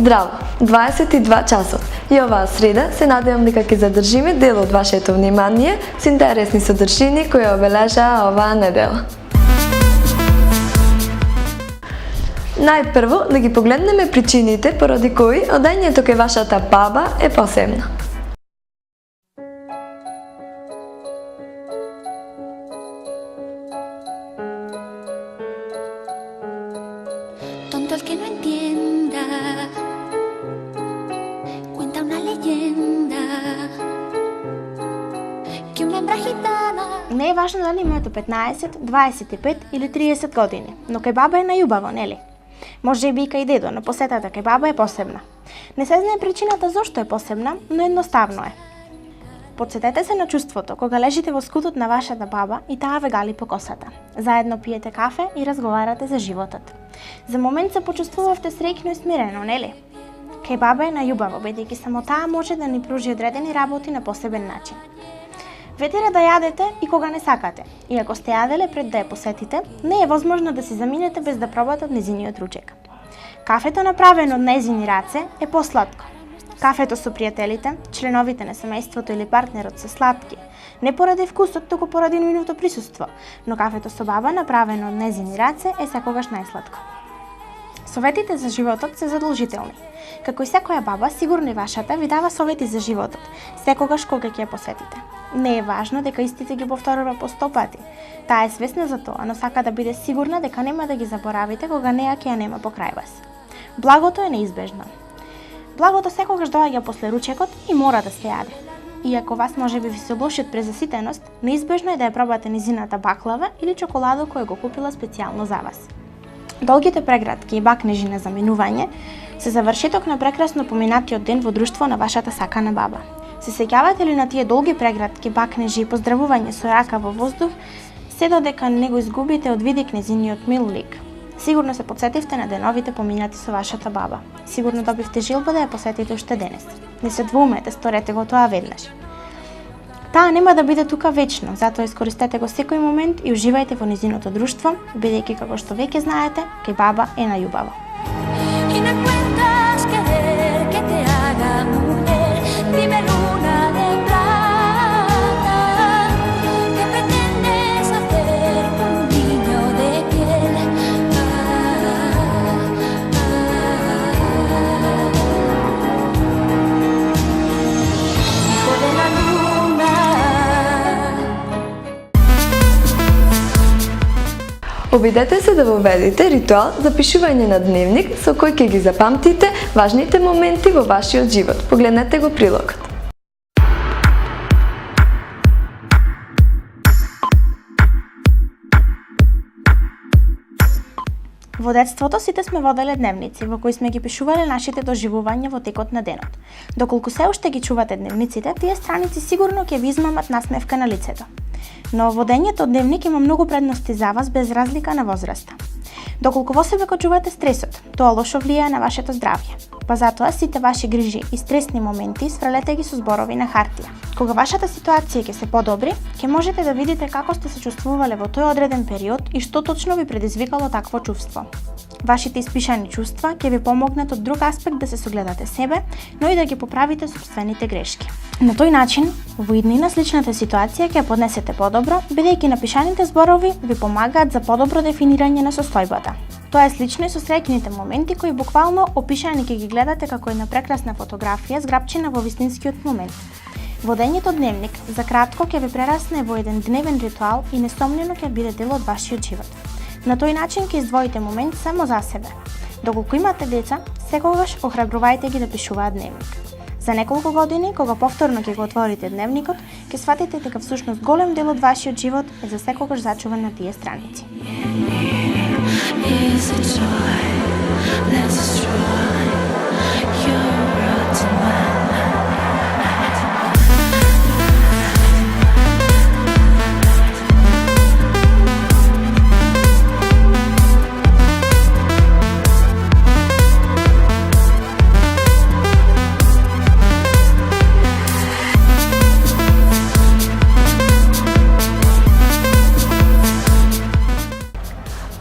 Здраво, 22 часот. И оваа среда се надевам дека ќе задржиме дел од вашето внимание с интересни содржини кои обележаа оваа недела. Најпрво да ги погледнеме причините поради кои одењето кај вашата баба е посебно. Tonto el que no entienda, cuenta una leyenda que una hembra gitana. Не е важно дали имате 15, 25 или 30 години, но кај баба е најубаво, нели? Може би и кај дедо, но посетата кај баба е посебна. Не се знае причината зошто е посебна, но едноставно е. Потсетете се на чувството кога лежите во скутот на вашата баба и таа ве гали по косата. Заедно пиете кафе и разговарате за животот. За момент се почувствувавте среќно и смирено, нели? Кај баба е најубаво, бидејќи само таа може да ни пружи одредени работи на посебен начин. Ветера да јадете и кога не сакате. И ако сте јаделе пред да ја посетите, не е возможно да си заминете без да пробате од незиниот ручек. Кафето направено од незини раце е посладко. Кафето со пријателите, членовите на семејството или партнерот се сладки, не поради вкусот, туку поради нивното присуство, но кафето со баба направено од незини раце е секогаш најсладко. Советите за животот се задолжителни. Како и секоја баба, сигурно и вашата ви дава совети за животот, секогаш кога ќе ја посетите. Не е важно дека истите ги повторува по 100 пати. Таа е свесна за тоа, но сака да биде сигурна дека нема да ги заборавите кога неа ќе ја нема покрај вас. Благото е неизбежно. Благото секогаш доаѓа после ручекот и мора да се јаде. Иако вас може би ви се лоши од презаситеност, неизбежно е да ја пробате низината баклава или чоколадо која го купила специјално за вас. Долгите прегратки и бакнежи на заминување се завршеток на прекрасно поминатиот ден во друштво на вашата сакана баба. Се сеќавате ли на тие долги прегратки, бакнежи и поздравување со рака во воздух, се додека не го изгубите од видик незиниот мил лик? Сигурно се потсетивте на деновите поминати со вашата баба. Сигурно добивте жилба да ја посетите уште денес. Не се двоумете, сторете го тоа веднаш. Таа нема да биде тука вечно, затоа искористете го секој момент и уживајте во незиното друштво, бидејќи како што веќе знаете, кај баба е најубаво. Y no cuentas querer que te haga mujer, dime luna de plata, ¿qué pretendes hacer con un niño de piel? Hijo de la luna. Обидете се да воведите ритуал за пишување на дневник со кој ќе ги запамтите важните моменти во вашиот живот. Погледнете го прилогот. Во детството сите сме воделе дневници во кои сме ги пишувале нашите доживувања во текот на денот. Доколку се уште ги чувате дневниците, тие страници сигурно ќе ви измамат насмевка на лицето. Но водењето од дневник има многу предности за вас без разлика на возраста. Доколку во себе го чувате стресот, тоа лошо влијае на вашето здравје. Па затоа сите ваши грижи и стресни моменти сврелете ги со зборови на хартија. Кога вашата ситуација ќе се подобри, ќе можете да видите како сте се чувствувале во тој одреден период и што точно ви предизвикало такво чувство. Вашите испишани чувства ќе ви помогнат од друг аспект да се согледате себе, но и да ги поправите собствените грешки. На тој начин, во иднина сличната ситуација ќе ја поднесете подобро, бидејќи напишаните зборови ви помагаат за подобро дефинирање на состојбата. Тоа е слично и со среќните моменти кои буквално опишани ќе ги гледате како една прекрасна фотографија зграпчена во вистинскиот момент. Водењето дневник за кратко ќе ви прерасне во еден дневен ритуал и несомнено ќе биде дел од вашиот живот. На тој начин ќе издвоите момент само за себе. Доколку имате деца, секогаш охрабрувајте ги да пишуваат дневник. За неколку години, кога повторно ќе го отворите дневникот, ќе сватите дека всушност голем дел од вашиот живот е за секогаш зачуван на тие страници. Is a joy, let's destroy your road to mine.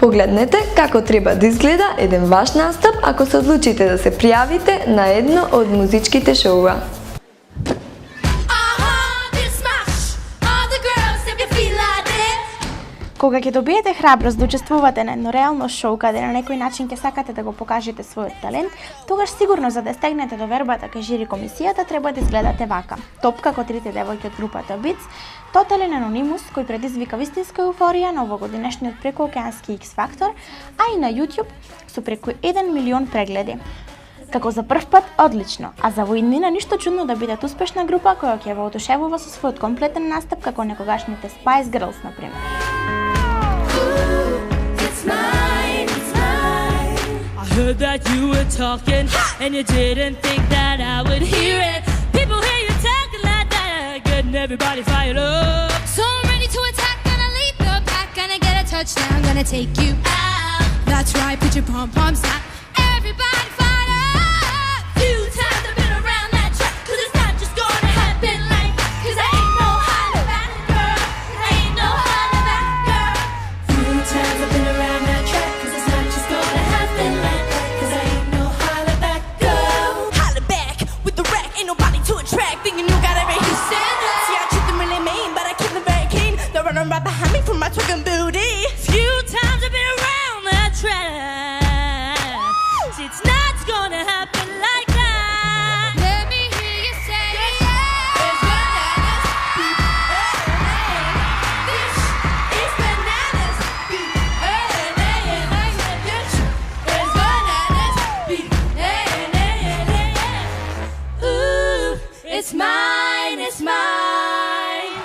Погледнете како треба да изгледа еден ваш настап ако се одлучите да се пријавите на едно од музичките шоуа. Кога ќе добиете храброст да учествувате на едно реално шоу каде на некој начин ќе сакате да го покажете својот талент, тогаш сигурно за да стегнете до вербата кај жири комисијата треба да изгледате вака. Топ како трите девојки од групата Beats, тотален анонимус кој предизвика вистинска еуфорија на овогодинешниот прекуокеански X Factor, а и на YouTube со преку 1 милион прегледи. Како за прв пат, одлично, а за воиднина ништо чудно да бидат успешна група која ќе ве одушевува со својот комплетен настап како некогашните Spice Girls, например. I heard that you were talking and you didn't think that I would hear it. People hear you talking like that, getting everybody fired up. So I'm ready to attack, gonna lead the pack, gonna get a touchdown, gonna take you out. That's right, put your pom-poms out. Everybody fired up. Few times I've been around that track, 'cause it's not just gonna happen like, 'cause I ain't no holler back girl, I ain't no holler back girl. Few times I've been around that track, 'cause it's not just gonna happen like that, 'cause I ain't no holler back girl. Holler back with the rack, ain't nobody to attract. Thinking you got everything. See, I treat them really mean, but I keep them very keen. They're running right behind me from my twerking booty. Few times I've been around that track. It's not gonna happen like that. Let me hear you say, it's bananas, this is bananas, ooh, it's mine, it's mine.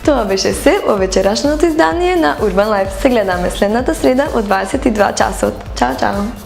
Тоа беше се во вечерашното издание на Urban Life. Се гледаме следната среда од 22 часот. Чао, чао!